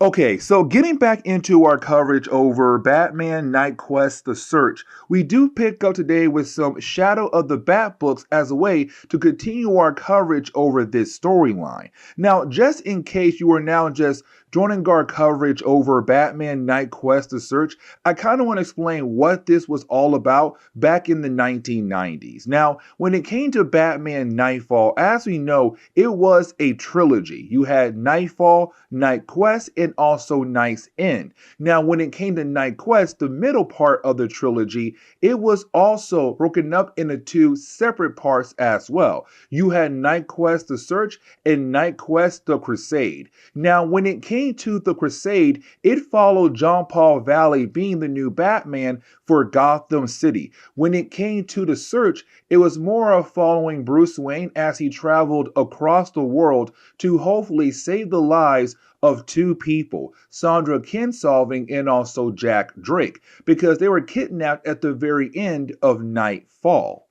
Okay, so getting back into our coverage over Batman Knightquest the Search, we do pick up today with some Shadow of the Bat books as a way to continue our coverage over this storyline. Now, just in case you are now just joining our coverage over Batman Knightquest the Search, I kind of want to explain what this was all about back in the 1990s. Now, when it came to Batman Nightfall, as we know, it was a trilogy. You had Nightfall, Knightquest, and also Night's End. Now, when it came to Knightquest, the middle part of the trilogy, it was also broken up into two separate parts as well. You had Knightquest the Search and Knightquest the Crusade. Now, when it came to the Crusade, it followed John Paul Valley being the new Batman for Gotham City. When it came to the Search, it was more of following Bruce Wayne as he traveled across the world to hopefully save the lives of two people, Sandra Kinsolving and also Jack Drake, because they were kidnapped at the very end of Nightfall.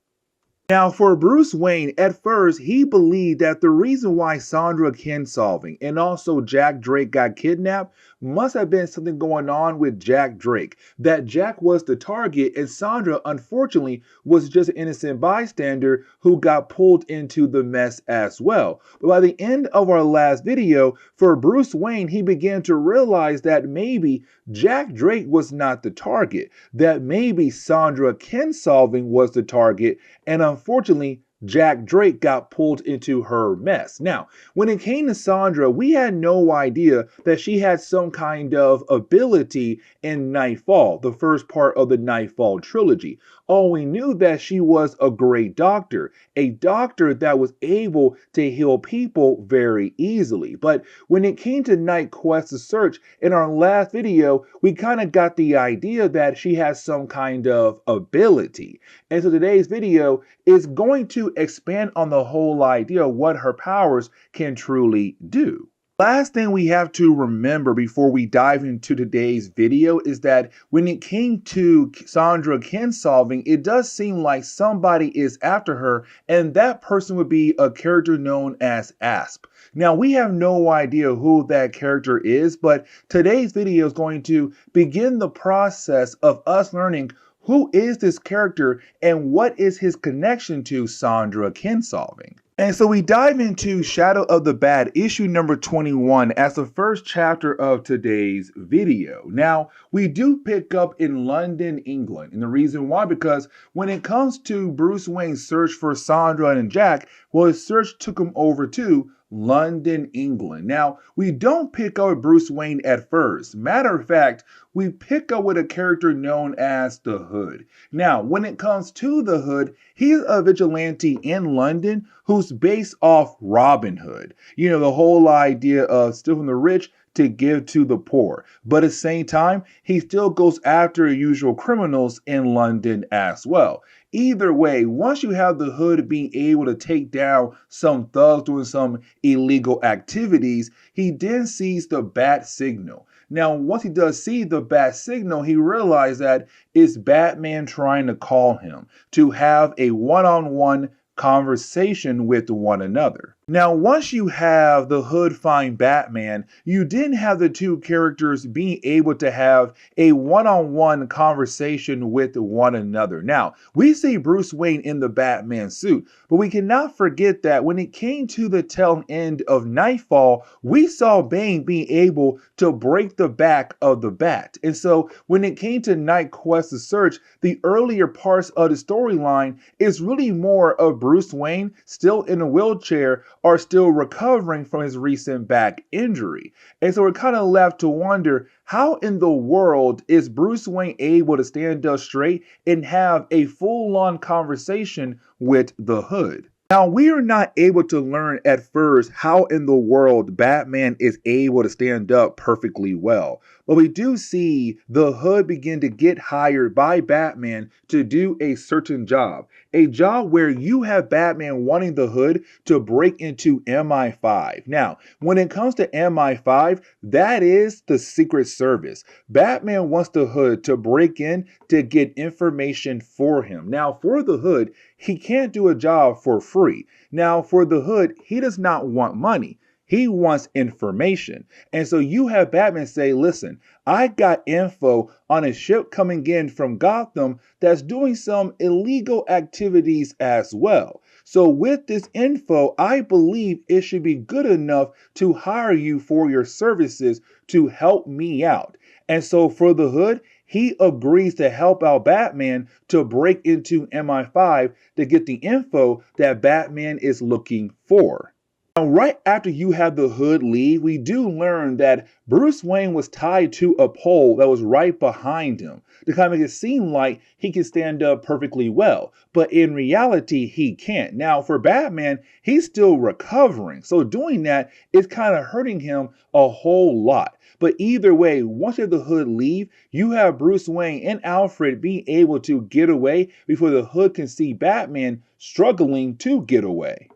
Now, for Bruce Wayne, at first, he believed that the reason why Sandra Kinsolving and also Jack Drake got kidnapped must have been something going on with Jack Drake, that Jack was the target and Sandra, unfortunately, was just an innocent bystander who got pulled into the mess as well. But by the end of our last video, for Bruce Wayne, he began to realize that maybe Jack Drake was not the target, that maybe Sandra Kinsolving was the target, and unfortunately, Jack Drake got pulled into her mess. Now, when it came to Sandra, we had no idea that she had some kind of ability in Nightfall, the first part of the Nightfall trilogy. All we knew that she was a great doctor, a doctor that was able to heal people very easily. But when it came to Knightquest the Search, in our last video, we kind of got the idea that she has some kind of ability. And so today's video is going to expand on the whole idea of what her powers can truly do. Last thing we have to remember before we dive into today's video is that when it came to Sandra Kinsolving, it does seem like somebody is after her, and that person would be a character known as Asp. Now, we have no idea who that character is, but today's video is going to begin the process of us learning who is this character and what is his connection to Sandra Kinsolving. And so we dive into Shadow of the Bat, issue number 21, as the first chapter of today's video. Now, we do pick up in London, England. And the reason why, because when it comes to Bruce Wayne's search for Sandra and Jack, well, his search took him over to London, England. Now, we don't pick up with Bruce Wayne at first. Matter of fact, we pick up with a character known as the Hood. Now, when it comes to the Hood, he's a vigilante in London who's based off Robin Hood. You know, the whole idea of stealing from the rich to give to the poor. But at the same time, he still goes after usual criminals in London as well. Either way, once you have the Hood being able to take down some thugs doing some illegal activities, he then sees the bat signal. Now, once he does see the bat signal, he realizes that it's Batman trying to call him to have a one-on-one conversation with one another. Now, once you have the Hood find Batman, you then have the two characters being able to have a one-on-one conversation with one another. Now, we see Bruce Wayne in the Batman suit, but we cannot forget that when it came to the tail end of Nightfall, we saw Bane being able to break the back of the bat. And so when it came to Knightquest the Search, the earlier parts of the storyline is really more of Bruce Wayne still in a wheelchair are still recovering from his recent back injury. And so we're kind of left to wonder, how in the world is Bruce Wayne able to stand up straight and have a full-on conversation with the Hood? Now, we are not able to learn at first how in the world Batman is able to stand up perfectly well. But we do see the Hood begin to get hired by Batman to do a certain job. A job where you have Batman wanting the Hood to break into MI5. Now, when it comes to MI5, that is the Secret Service. Batman wants the Hood to break in to get information for him. Now, for the Hood, he can't do a job for free. Now, for the Hood, he does not want money. He wants information. And so you have Batman say, listen, I got info on a ship coming in from Gotham that's doing some illegal activities as well. So with this info, I believe it should be good enough to hire you for your services to help me out. And so for the Hood, he agrees to help out Batman to break into MI5 to get the info that Batman is looking for. Now, right after you have the Hood leave, we do learn that Bruce Wayne was tied to a pole that was right behind him to kind of make it seem like he can stand up perfectly well. But in reality, he can't. Now, for Batman, he's still recovering. So doing that is kind of hurting him a whole lot. But either way, once you have the Hood leave, you have Bruce Wayne and Alfred being able to get away before the Hood can see Batman struggling to get away.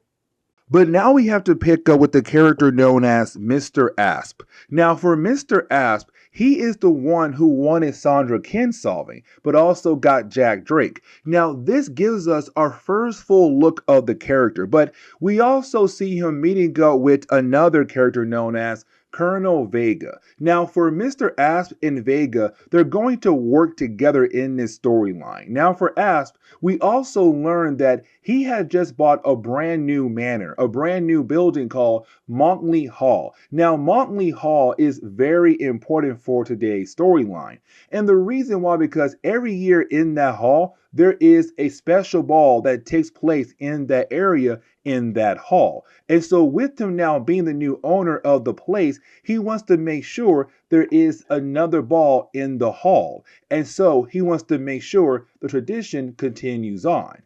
But now we have to pick up with the character known as Mr. Asp. Now for Mr. Asp, he is the one who wanted Sandra Kinsolving, but also got Jack Drake. Now this gives us our first full look of the character, but we also see him meeting up with another character known as Colonel Vega. Now for Mr. Asp and Vega, they're going to work together in this storyline. Now for Asp, we also learned that he had just bought a brand new manor, a brand new building called Monkleigh Hall. Now Monkleigh Hall is very important for today's storyline. And the reason why, because every year in that hall, there is a special ball that takes place in that area in that hall. And so with him now being the new owner of the place, he wants to make sure there is another ball in the hall. And so he wants to make sure the tradition continues on.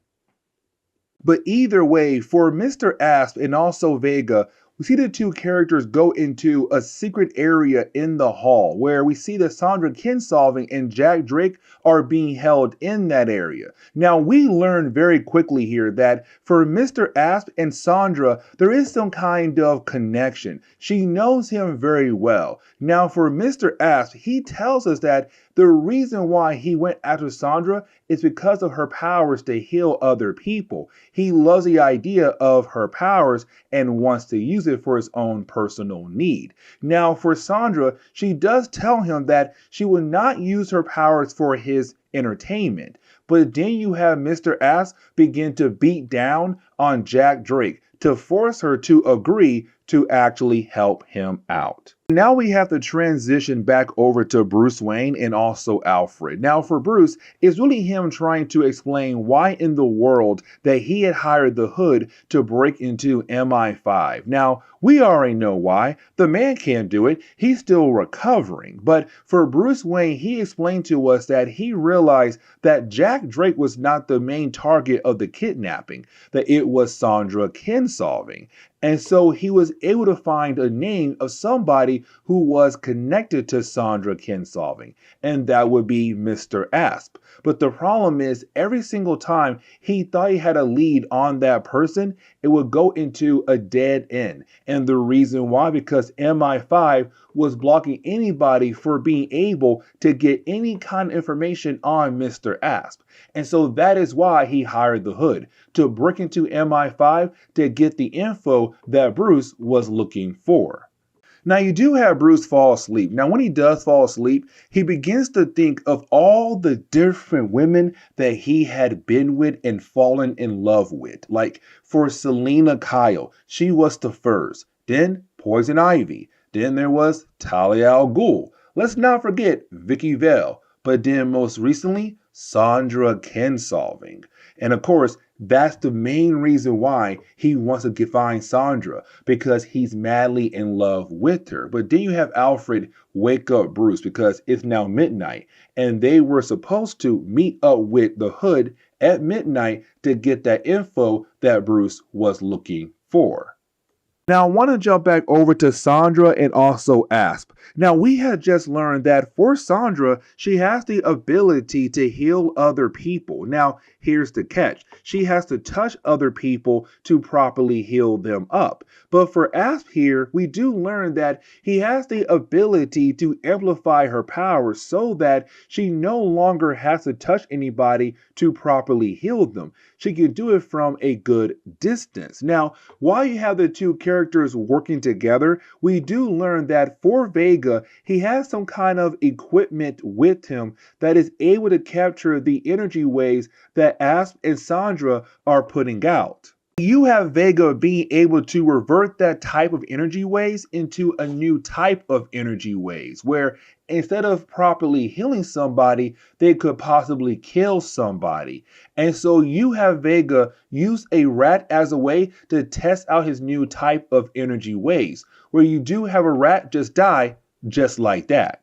But either way, for Mr. Asp and also Vega, we see the two characters go into a secret area in the hall where we see that Sandra Kinsolving and Jack Drake are being held in that area. Now we learn very quickly here that for Mr. Asp and Sandra, there is some kind of connection. She knows him very well. Now for Mr. Asp, he tells us that the reason why he went after Sandra is because of her powers to heal other people. He loves the idea of her powers and wants to use it for his own personal need. Now for Sandra, she does tell him that she will not use her powers for his entertainment. But then you have Mr. Asp begin to beat down on Jack Drake to force her to agree to actually help him out. Now we have to transition back over to Bruce Wayne and also Alfred. Now for Bruce, it's really him trying to explain why in the world that he had hired the Hood to break into MI5. Now, we already know why. The man can't do it. He's still recovering. But for Bruce Wayne, he explained to us that he realized that Jack Drake was not the main target of the kidnapping, that it was Sandra Kinsolving. And so he was able to find a name of somebody who was connected to Sandra Kinsolving, and that would be Mr. Asp. But the problem is, every single time he thought he had a lead on that person, it would go into a dead end. And the reason why, because MI5 was blocking anybody for being able to get any kind of information on Mr. Asp. And so that is why he hired the Hood, to break into MI5 to get the info that Bruce was looking for. Now you do have Bruce fall asleep. Now when he does fall asleep, he begins to think of all the different women that he had been with and fallen in love with. Like for Selena Kyle, she was the first. Then Poison Ivy. Then there was Talia al Ghul. Let's not forget Vicky Vale. But then most recently, Sandra Kinsolving. And of course, that's the main reason why he wants to find Sandra, because he's madly in love with her. But then you have Alfred wake up Bruce because it's now midnight, and they were supposed to meet up with the Hood at midnight to get that info that Bruce was looking for. Now, I want to jump back over to Sandra and also Asp. Now, we had just learned that for Sandra, she has the ability to heal other people. Now, here's the catch. She has to touch other people to properly heal them up. But for Asp here, we do learn that he has the ability to amplify her powers so that she no longer has to touch anybody to properly heal them. She can do it from a good distance. Now, while you have the two characters characters working together, we do learn that for Vega, he has some kind of equipment with him that is able to capture the energy waves that Asp and Sandra are putting out. You have Vega being able to revert that type of energy waves into a new type of energy waves, where instead of properly healing somebody, they could possibly kill somebody. And so you have Vega use a rat as a way to test out his new type of energy waves, where you do have a rat just die just like that.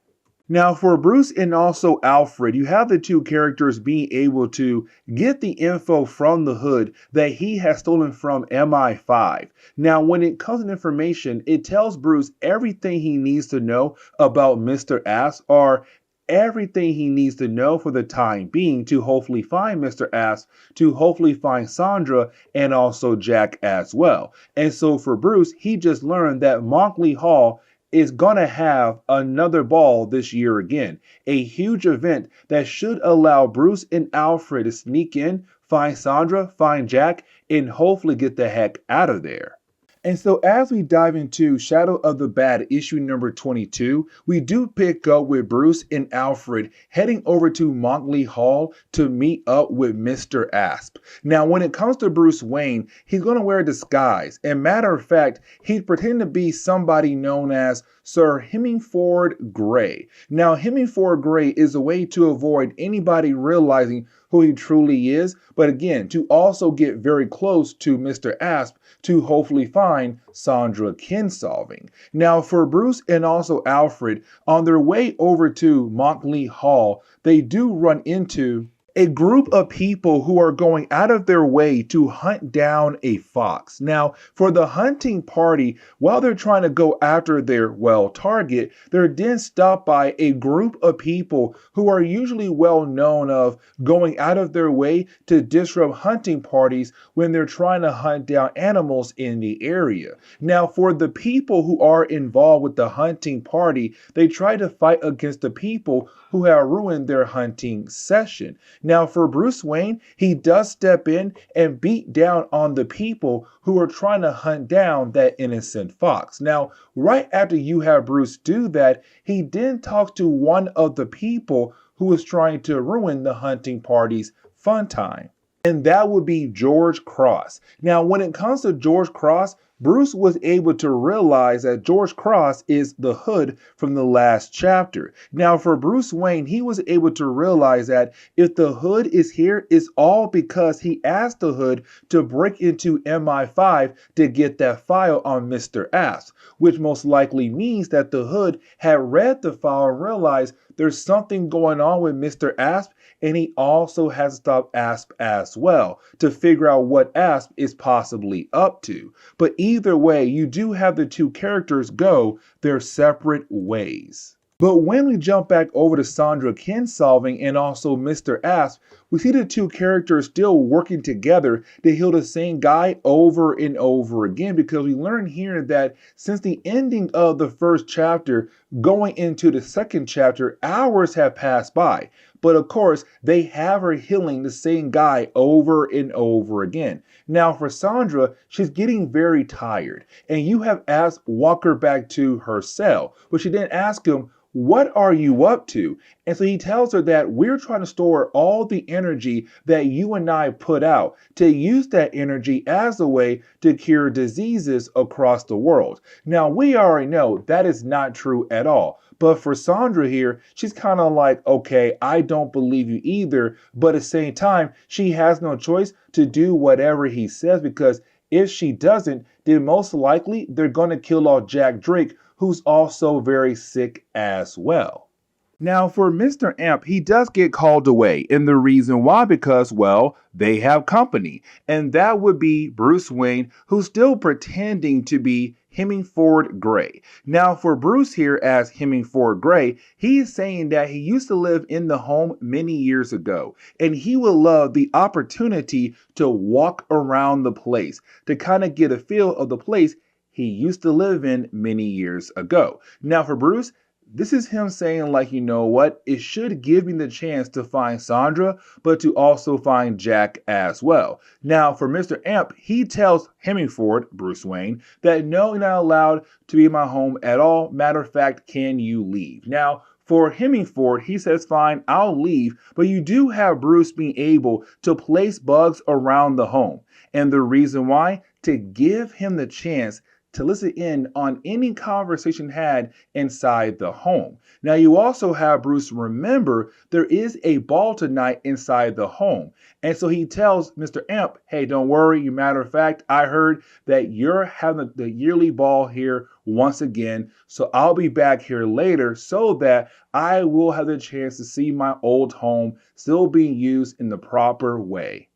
Now, for Bruce and also Alfred, you have the two characters being able to get the info from the Hood that he has stolen from MI5. Now, when it comes to information, it tells Bruce everything he needs to know about Mr. Asp, or everything he needs to know for the time being to hopefully find Mr. Asp, to hopefully find Sandra and also Jack as well. And so for Bruce, he just learned that Monkleigh Hall is going to have another ball this year again. A huge event that should allow Bruce and Alfred to sneak in, find Sandra, find Jack, and hopefully get the heck out of there. And so as we dive into Shadow of the Bat issue number 22, we do pick up with Bruce and Alfred heading over to Monkleigh Hall to meet up with Mr. Asp. Now, when it comes to Bruce Wayne, he's going to wear a disguise. And matter of fact, he's pretending to be somebody known as Sir Hemingford Grey. Now, Hemingford Grey is a way to avoid anybody realizing who he truly is, but again, to also get very close to Mr. Asp to hopefully find Sandra Kinsolving. Now, for Bruce and also Alfred, on their way over to Monkleigh Hall, they do run into a group of people who are going out of their way to hunt down a fox. Now, for the hunting party, while they're trying to go after their, target, they're then stopped by a group of people who are usually well known of going out of their way to disrupt hunting parties when they're trying to hunt down animals in the area. Now, for the people who are involved with the hunting party, they try to fight against the people who have ruined their hunting session. Now, for Bruce Wayne, he does step in and beat down on the people who are trying to hunt down that innocent fox. Now, right after you have Bruce do that, he then talks to one of the people who is trying to ruin the hunting party's fun time. And that would be George Cross. Now, when it comes to George Cross, Bruce was able to realize that George Cross is the Hood from the last chapter. Now, for Bruce Wayne, he was able to realize that if the Hood is here, it's all because he asked the Hood to break into MI5 to get that file on Mr. Asp, which most likely means that the Hood had read the file and realized there's something going on with Mr. Asp, and he also has to stop Asp as well to figure out what Asp is possibly up to. But either way, you do have the two characters go their separate ways. But when we jump back over to Sandra Kinsolving and also Mr. Asp, we see the two characters still working together to heal the same guy over and over again, because we learn here that since the ending of the first chapter, going into the second chapter, hours have passed by. But of course, they have her healing the same guy over and over again. Now for Sandra, she's getting very tired, and you have Asp walk her back to her cell, but she didn't ask him, "What are you up to?" And so he tells her that we're trying to store all the energy that you and I put out to use that energy as a way to cure diseases across the world. Now, we already know that is not true at all. But for Sandra here, she's kind of like, okay, I don't believe you either. But at the same time, she has no choice to do whatever he says, because if she doesn't, then most likely they're going to kill off Jack Drake, who's also very sick as well. Now, for Mr. Amp, he does get called away, and the reason why, because, they have company, and that would be Bruce Wayne, who's still pretending to be Hemingford Grey. Now, for Bruce here as Hemingford Grey, he is saying that he used to live in the home many years ago, and he would love the opportunity to walk around the place, to kind of get a feel of the place he used to live in many years ago. Now, for Bruce, This is him saying, like, you know what? It should give me the chance to find Sandra, but to also find Jack as well. Now, for Mr. Amp, he tells Hemingford, Bruce Wayne, that no, you're not allowed to be in my home at all. Matter of fact, can you leave? Now, for Hemingford, he says, fine, I'll leave, but you do have Bruce being able to place bugs around the home. And the reason why? To give him the chance to listen in on any conversation had inside the home. Now, you also have Bruce remember there is a ball tonight inside the home. And so he tells Mr. Amp, hey, don't worry. Matter of fact, I heard that you're having the yearly ball here once again. So I'll be back here later so that I will have the chance to see my old home still being used in the proper way.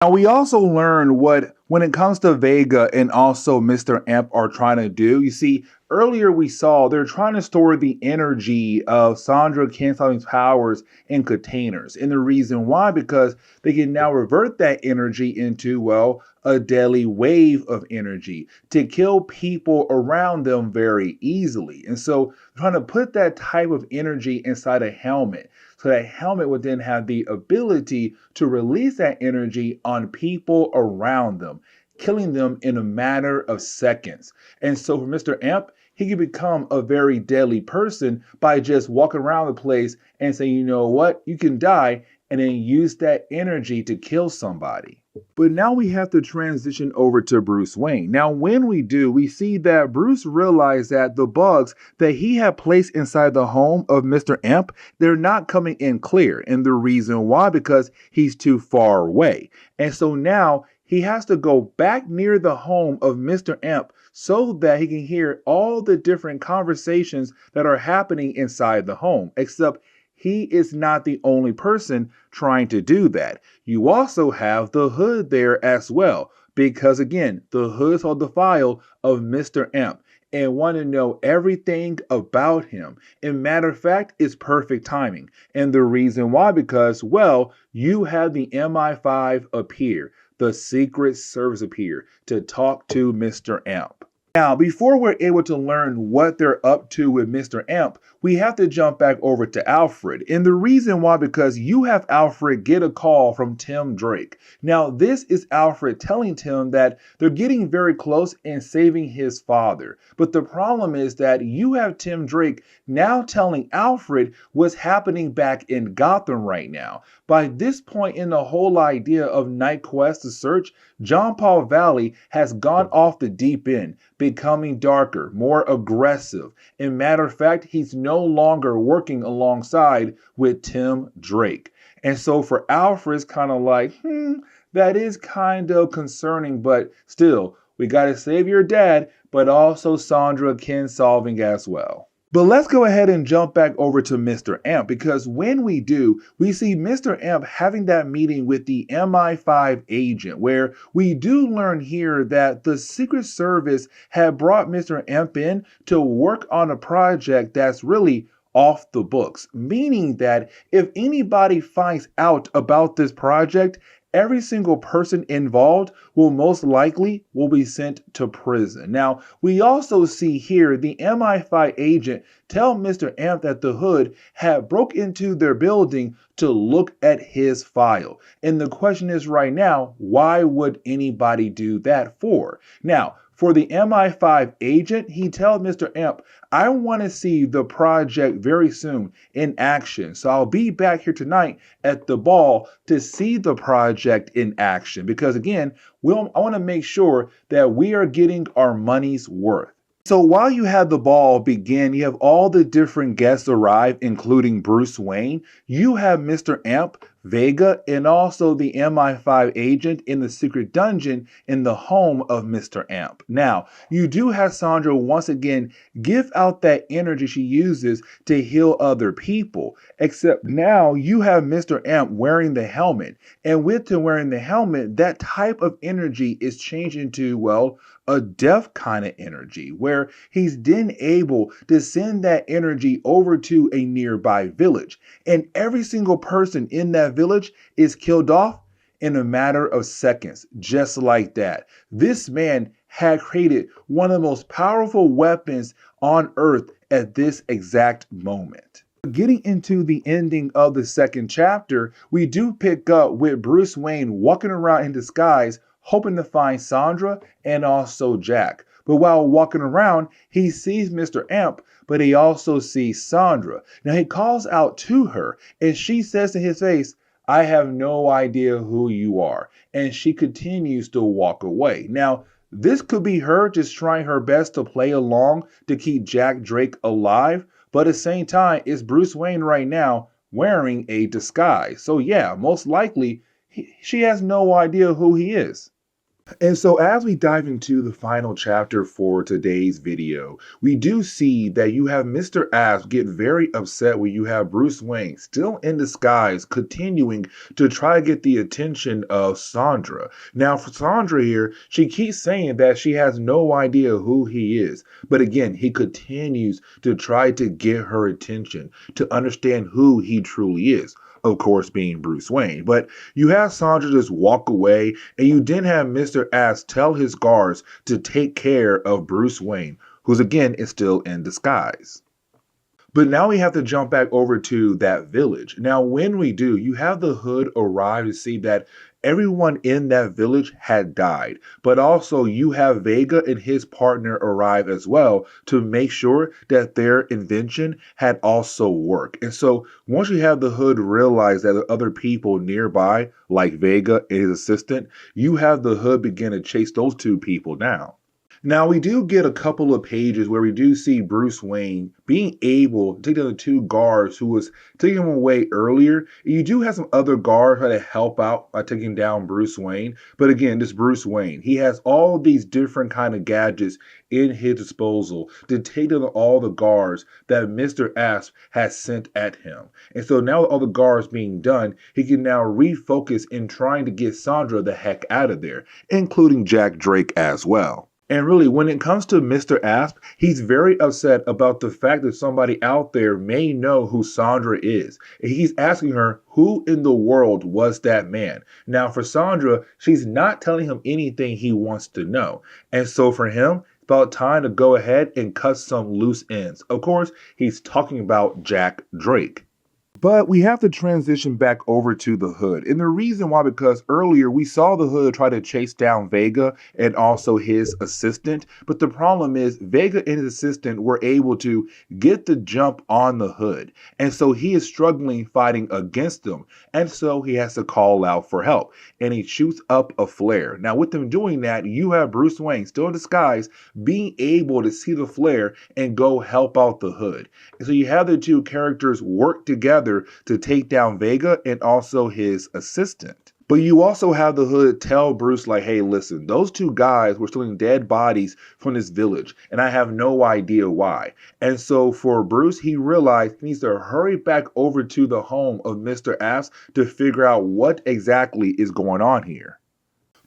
Now, we also learn what, when it comes to Vega and also Mr. Amp are trying to do. You see, earlier we saw they're trying to store the energy of Sandra Kinsolving's powers in containers. And the reason why, because they can now revert that energy into, well, a deadly wave of energy to kill people around them very easily. And so trying to put that type of energy inside a helmet. So that helmet would then have the ability to release that energy on people around them, killing them in a matter of seconds. And so for Mr. Amp, he can become a very deadly person by just walking around the place and saying, you know what, you can die, and then use that energy to kill somebody. But now we have to transition over to Bruce Wayne. Now, when we do, we see that Bruce realized that the bugs that he had placed inside the home of Mr. Amp, they're not coming in clear. And the reason why, because he's too far away. And so now he has to go back near the home of Mr. Amp so that he can hear all the different conversations that are happening inside the home, except he is not the only person trying to do that. You also have the Hood there as well, because again, the Hood saw the file of Mr. Amp and want to know everything about him. And matter of fact, it's perfect timing. And the reason why, because, well, you have the MI5 appear, the Secret Service appear to talk to Mr. Amp. Now, before we're able to learn what they're up to with Mr. Amp, we have to jump back over to Alfred. And the reason why, because you have Alfred get a call from Tim Drake. Now, this is Alfred telling Tim that they're getting very close in saving his father. But the problem is that you have Tim Drake now telling Alfred what's happening back in Gotham right now. By this point in the whole idea of Knightquest the Search, John Paul Valley has gone off the deep end, becoming darker, more aggressive. And matter of fact, he's no longer working alongside with Tim Drake. And so for Alfred, it's kind of like, that is kind of concerning, but still, we got to save your dad, but also Sandra Kinsolving as well. But let's go ahead and jump back over to Mr. Amp, because when we do, we see Mr. Amp having that meeting with the MI5 agent, where we do learn here that the Secret Service had brought Mr. Amp in to work on a project that's really off the books, meaning that if anybody finds out about this project, every single person involved will most likely be sent to prison. Now, we also see here the MI5 agent tell Mr. Amp that the Hood had broke into their building to look at his file. And the question is right now, why would anybody do that for? Now, for the MI5 agent, he tells Mr. Amp, I want to see the project very soon in action. So I'll be back here tonight at the ball to see the project in action. Because again, I want to make sure that we are getting our money's worth. So while you have the ball begin, you have all the different guests arrive, including Bruce Wayne. You have Mr. Amp, Vega, and also the MI5 agent in the secret dungeon in the home of Mr. Amp. Now, you do have Sandra once again give out that energy she uses to heal other people, except now you have Mr. Amp wearing the helmet. And with him wearing the helmet, that type of energy is changed into, well, a death kind of energy, where he's then able to send that energy over to a nearby village. And every single person in that village is killed off in a matter of seconds, just like that. This man had created one of the most powerful weapons on Earth at this exact moment. Getting into the ending of the second chapter, we do pick up with Bruce Wayne walking around in disguise, hoping to find Sandra and also Jack. But while walking around, he sees Mr. Amp, but he also sees Sandra. Now he calls out to her, and she says to his face, "I have no idea who you are." And she continues to walk away. Now, this could be her just trying her best to play along to keep Jack Drake alive, but at the same time, it's Bruce Wayne right now wearing a disguise. So yeah, most likely, she has no idea who he is. And so as we dive into the final chapter for today's video, we do see that you have Mr. Asp get very upset when you have Bruce Wayne still in disguise continuing to try to get the attention of Sandra. Now for Sandra here, she keeps saying that she has no idea who he is. But again, he continues to try to get her attention, to understand who he truly is. Of course, being Bruce Wayne. But you have Sandra just walk away, and you then have Mr. Asp tell his guards to take care of Bruce Wayne, who's again is still in disguise. But now we have to jump back over to that village. Now, when we do, you have the Hood arrive to see that everyone in that village had died. But also you have Vega and his partner arrive as well to make sure that their invention had also worked. And so once you have the Hood realize that there are other people nearby, like Vega and his assistant, you have the Hood begin to chase those two people down. Now, we do get a couple of pages where we do see Bruce Wayne being able to take down the two guards who was taking him away earlier. You do have some other guards try to help out by taking down Bruce Wayne. But again, this Bruce Wayne, he has all these different kind of gadgets in his disposal to take down all the guards that Mr. Asp has sent at him. And so now with all the guards being done, he can now refocus in trying to get Sandra the heck out of there, including Jack Drake as well. And really, when it comes to Mr. Asp, he's very upset about the fact that somebody out there may know who Sandra is. And he's asking her, who in the world was that man? Now, for Sandra, she's not telling him anything he wants to know. And so for him, it's about time to go ahead and cut some loose ends. Of course, he's talking about Jack Drake. But we have to transition back over to the Hood. And the reason why, because earlier we saw the Hood try to chase down Vega and also his assistant. But the problem is Vega and his assistant were able to get the jump on the Hood. And so he is struggling fighting against them. And so he has to call out for help. And he shoots up a flare. Now with them doing that, you have Bruce Wayne still in disguise being able to see the flare and go help out the Hood. And so you have the two characters work together to take down Vega and also his assistant. But you also have the Hood tell Bruce like, hey, listen, those two guys were stealing dead bodies from this village, and I have no idea why. And so for Bruce, he realized he needs to hurry back over to the home of Mr. Asp to figure out what exactly is going on here.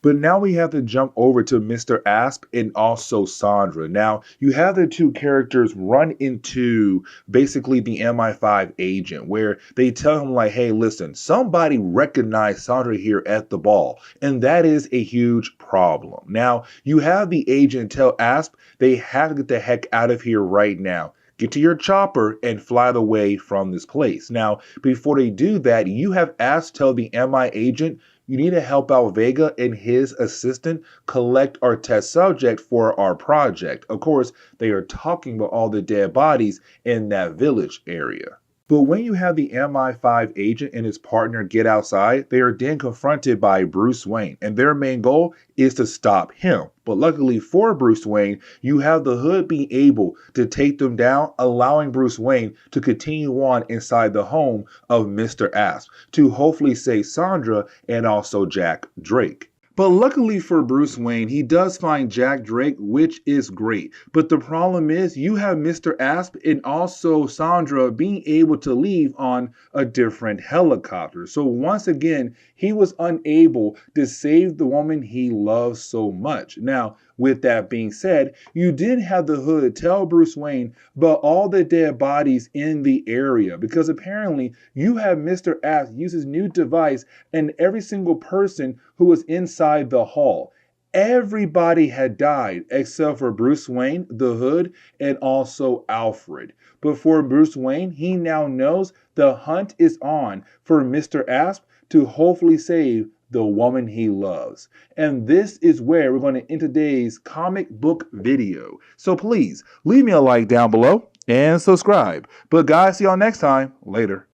But now we have to jump over to Mr. Asp and also Sandra. Now, you have the two characters run into basically the MI5 agent where they tell him like, hey, listen, somebody recognized Sandra here at the ball. And that is a huge problem. Now, you have the agent tell Asp they have to get the heck out of here right now. Get to your chopper and fly away from this place. Now, before they do that, you have Asp tell the MI agent, you need to help out Vega and his assistant collect our test subject for our project. Of course, they are talking about all the dead bodies in that village area. But when you have the MI5 agent and his partner get outside, they are then confronted by Bruce Wayne, and their main goal is to stop him. But luckily for Bruce Wayne, you have the Hood being able to take them down, allowing Bruce Wayne to continue on inside the home of Mr. Asp to hopefully save Sandra and also Jack Drake. But luckily for Bruce Wayne, he does find Jack Drake, which is great. But the problem is you have Mr. Asp and also Sandra being able to leave on a different helicopter. So once again, he was unable to save the woman he loves so much. Now, with that being said, you did have the Hood tell Bruce Wayne about all the dead bodies in the area, because apparently you have Mr. Asp use his new device and every single person who was inside the hall. Everybody had died except for Bruce Wayne, the Hood, and also Alfred. But for Bruce Wayne, he now knows the hunt is on for Mr. Asp to hopefully save the woman he loves. And this is where we're going to end today's comic book video. So please leave me a like down below and subscribe. But guys, see y'all next time. Later.